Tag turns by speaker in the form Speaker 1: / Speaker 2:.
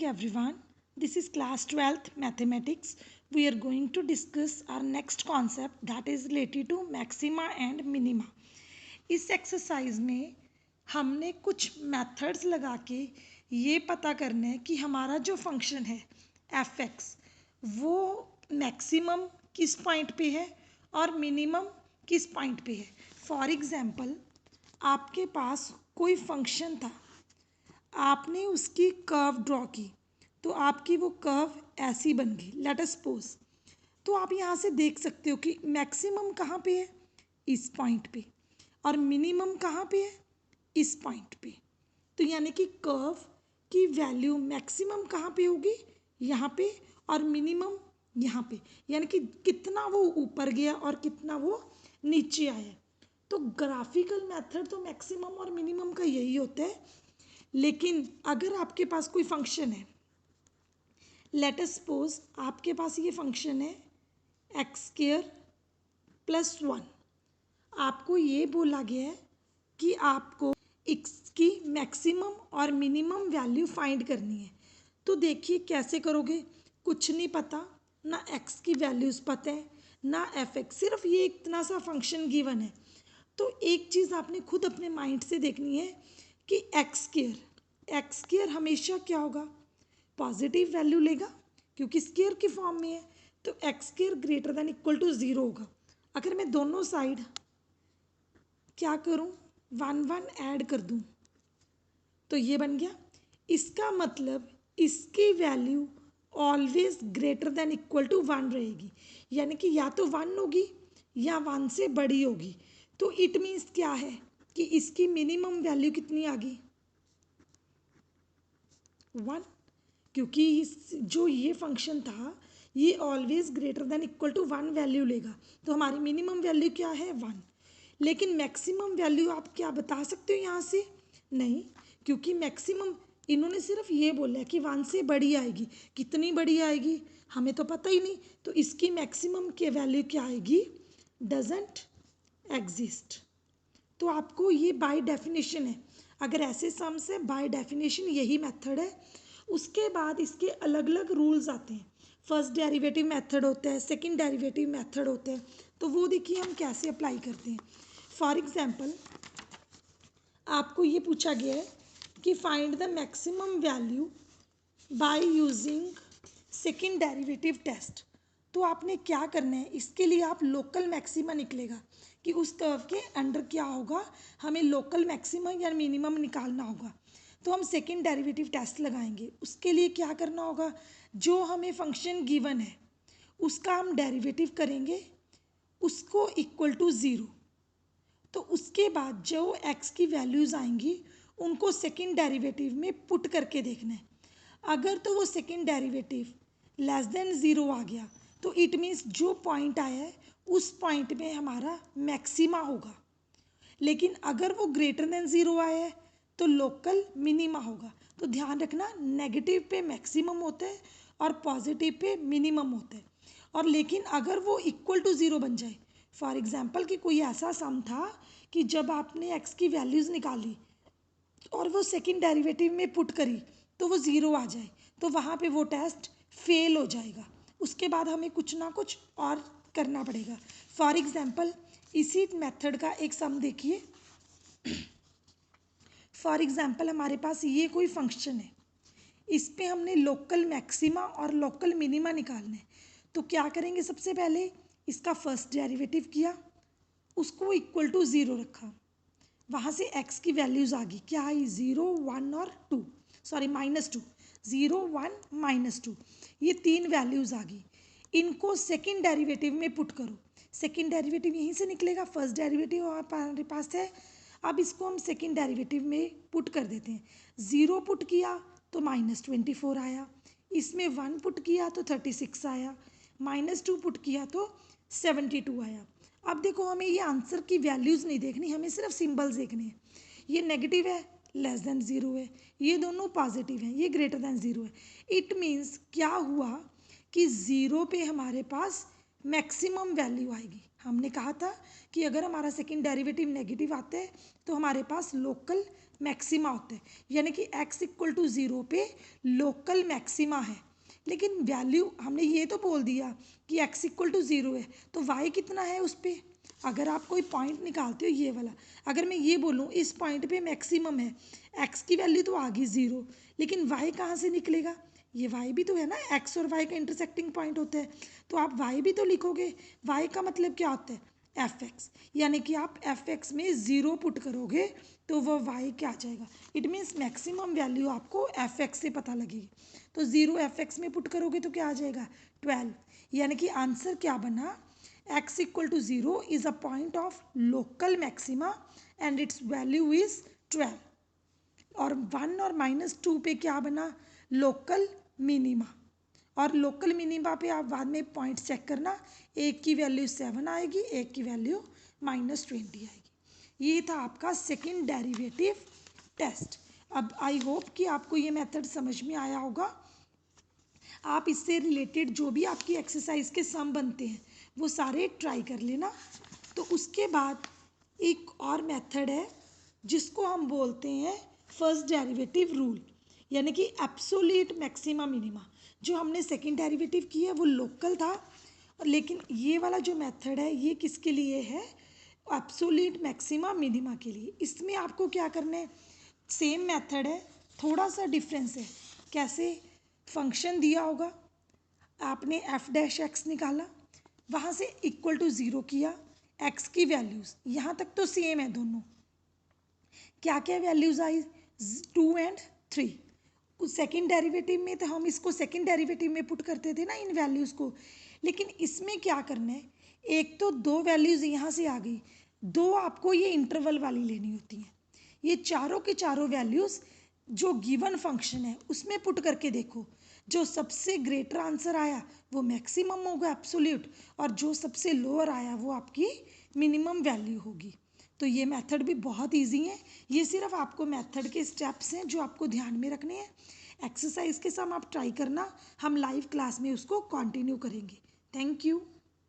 Speaker 1: everyone. This is class 12th mathematics. We are going to discuss our next concept that is related to maxima and minima. इस exercise में हमने कुछ methods लगा के ये पता करना है कि हमारा जो फंक्शन है एफ एक्स वो मैक्सिमम किस पॉइंट पे है और मिनिमम किस पॉइंट पे है. फॉर एग्जांपल आपके पास कोई फंक्शन था, आपने उसकी कर्व ड्रॉ की तो आपकी वो कर्व ऐसी बन गई. लेट अस सपोज, तो आप यहाँ से देख सकते हो कि मैक्सिमम कहाँ पे है, इस पॉइंट पे, और मिनिमम कहाँ पे है, इस पॉइंट पे. तो यानी कि कर्व की वैल्यू मैक्सिमम कहाँ पे होगी, यहाँ पे, और मिनिमम यहाँ पे. यानी कि कितना वो ऊपर गया और कितना वो नीचे आया. तो ग्राफिकल मेथड तो मैक्सिमम और मिनिमम का यही होता है. लेकिन अगर आपके पास कोई फंक्शन है, लेट अस सपोज आपके पास ये फंक्शन है एक्स स्क्वायर प्लस 1. आपको ये बोला गया है कि आपको एक्स की मैक्सिमम और मिनिमम वैल्यू फाइंड करनी है. तो देखिए कैसे करोगे. कुछ नहीं पता, ना एक्स की वैल्यूज़ पता है ना एफ एक्स, सिर्फ ये इतना सा फंक्शन गिवन है. तो एक चीज़ आपने खुद अपने माइंड से देखनी है कि एक्स स्क्वायर हमेशा क्या होगा, पॉजिटिव वैल्यू लेगा क्योंकि स्क्वायर की फॉर्म में है. तो x square greater than equal to 0 होगा. अगर मैं दोनों साइड क्या करूं, 1 ऐड कर दूं तो ये बन गया. इसका मतलब इसकी value always greater than equal to 1 रहेगी. यानी कि या तो 1 होगी या 1 से बड़ी होगी. तो इट मीन्स क्या है कि इसकी मिनिमम वैल्यू कितनी आ गई, 1. क्योंकि जो ये फंक्शन था ये always greater than equal to 1 value लेगा. तो हमारी मिनिमम वैल्यू क्या है, 1. लेकिन मैक्सिमम वैल्यू आप क्या बता सकते हो यहाँ से, नहीं, क्योंकि मैक्सिमम इन्होंने सिर्फ ये बोला है कि 1 से बड़ी आएगी. कितनी बड़ी आएगी हमें तो पता ही नहीं. तो इसकी मैक्सिमम की वैल्यू क्या आएगी, डजंट एग्जिस्ट. तो आपको ये बाय डेफिनेशन है, अगर ऐसे सम्स है बाय डेफिनेशन यही मेथड है. उसके बाद इसके अलग अलग रूल्स आते हैं. फर्स्ट डेरिवेटिव मेथड होता है, सेकंड डेरिवेटिव मेथड होते हैं. तो वो देखिए हम कैसे अप्लाई करते हैं. फॉर एग्जांपल आपको ये पूछा गया है कि find the maximum value by using second derivative test. तो आपने क्या करना है, इसके लिए आप लोकल मैक्सिमा निकलेगा कि उस कर्व के अंडर क्या होगा, हमें लोकल मैक्सिमा या मिनिमम निकालना होगा. तो हम सेकंड डेरिवेटिव टेस्ट लगाएंगे. उसके लिए क्या करना होगा, जो हमें फंक्शन गिवन है उसका हम डेरिवेटिव करेंगे, उसको इक्वल टू 0. तो उसके बाद जो एक्स की वैल्यूज़ आएंगी उनको सेकंड डेरिवेटिव में पुट करके देखना है. अगर तो वो सेकंड डेरिवेटिव लेस देन 0 आ गया तो इट मीन्स जो पॉइंट आया है उस पॉइंट में हमारा मैक्सिमा होगा. लेकिन अगर वो ग्रेटर देन 0 आया है तो लोकल मिनिमा होगा. तो ध्यान रखना, नेगेटिव पे मैक्सिमम होता है और पॉजिटिव पे मिनिमम होता है. और लेकिन अगर वो इक्वल टू 0 बन जाए, फॉर एग्जांपल कि कोई ऐसा सम था कि जब आपने एक्स की वैल्यूज़ निकाली और वो सेकंड डेरिवेटिव में पुट करी तो वो 0 आ जाए, तो वहाँ पे वो टेस्ट फेल हो जाएगा. उसके बाद हमें कुछ ना कुछ और करना पड़ेगा. फॉर एग्जांपल इसी मेथड का एक सम देखिए. फॉर एग्जांपल हमारे पास ये कोई फंक्शन है, इस पे हमने लोकल मैक्सिमा और लोकल मिनिमा निकालना है. तो क्या करेंगे, सबसे पहले इसका फर्स्ट डेरिवेटिव किया, उसको इक्वल टू 0 रखा, वहाँ से x की वैल्यूज़ आ गई, क्या आई, 0 1 और 2, सॉरी -2, 0 1 -2, ये 3 वैल्यूज़ आ गई. इनको सेकंड डेरिवेटिव में पुट करो. सेकंड डेरिवेटिव यहीं से निकलेगा, फर्स्ट डेरिवेटिव हमारे पास है. अब इसको हम सेकंड डेरिवेटिव में पुट कर देते हैं. 0 पुट किया तो -24 आया, इसमें 1 पुट किया तो 36 आया, -2 पुट किया तो 72 आया. अब देखो हमें ये आंसर की वैल्यूज़ नहीं देखनी, हमें सिर्फ सिंबल्स देखने हैं. ये नेगेटिव है, लेस देन 0 है, ये दोनों पॉजिटिव हैं, ये ग्रेटर देन 0 है. इट मीन्स क्या हुआ कि 0 पे हमारे पास मैक्सिमम वैल्यू आएगी. हमने कहा था कि अगर हमारा सेकंड डेरिवेटिव नेगेटिव आता है तो हमारे पास लोकल मैक्सिमा होता है, यानी कि x इक्वल टू 0 पे लोकल मैक्सिमा है। लेकिन वैल्यू हमने ये तो बोल दिया कि x इक्वल टू 0 है, तो y कितना है उस पर। अगर आप कोई पॉइंट निकालते हो ये वाला, अगर मैं ये बोलूँ इस पॉइंट पे मैक्सिमम है, x की वैल्यू तो आ गई 0, लेकिन y कहाँ से निकलेगा, ये y भी तो है ना, x और y का इंटरसेक्टिंग पॉइंट होता है, तो आप y भी तो लिखोगे। y का मतलब क्या होता है, fx, यानी कि आप fx में 0 पुट करोगे तो वो y क्या आ जाएगा। इट मीन्स मैक्सिमम वैल्यू आपको fx से पता लगेगी, तो 0 fx में पुट करोगे तो क्या आ जाएगा 12, यानी कि आंसर क्या बना, x equal to 0 is a point of local maxima and its value is 12। और 1 और -2 पे क्या बना, लोकल मिनिमा। और लोकल मिनिमा पे आप बाद में पॉइंट चेक करना, एक की वैल्यू 7 आएगी, एक की वैल्यू -20 आएगी। ये था आपका सेकंड डेरिवेटिव टेस्ट। अब आई होप कि आपको ये मेथड समझ में आया होगा। आप इससे रिलेटेड जो भी आपकी एक्सरसाइज के सम बनते हैं वो सारे ट्राई कर लेना। तो उसके बाद एक और मेथड है जिसको हम बोलते हैं फर्स्ट डेरिवेटिव रूल, यानी कि एब्सोल्यूट मैक्सिमा मिनिमा। जो हमने सेकंड डेरिवेटिव की है वो लोकल था, लेकिन ये वाला जो मेथड है ये किसके लिए है, एब्सोल्यूट मैक्सिमा मिनिमा के लिए। इसमें आपको क्या करना है, सेम मेथड है, थोड़ा सा डिफरेंस है। कैसे, फंक्शन दिया होगा, आपने एफ डैश एक्स निकाला, वहाँ से इक्वल टू 0 किया, एक्स की वैल्यूज़ यहाँ तक तो सेम है दोनों, क्या क्या वैल्यूज़ आई 2 एंड 3। उस सेकेंड डेरिवेटिव में तो हम इसको सेकेंड डेरिवेटिव में पुट करते थे ना इन वैल्यूज़ को, लेकिन इसमें क्या करना है, एक तो 2 वैल्यूज़ यहाँ से आ गई, 2 आपको ये इंटरवल वाली लेनी होती हैं। ये चारों के चारों वैल्यूज़ जो गिवन फंक्शन है उसमें पुट करके देखो, जो सबसे ग्रेटर आंसर आया वो मैक्सिमम होगा एब्सोल्यूट, और जो सबसे लोअर आया वो आपकी मिनिमम वैल्यू होगी। तो ये मेथड भी बहुत इजी है, ये सिर्फ आपको मेथड के स्टेप्स हैं जो आपको ध्यान में रखने हैं। एक्सरसाइज के साथ आप ट्राई करना, हम लाइव क्लास में उसको कंटिन्यू करेंगे। Thank you.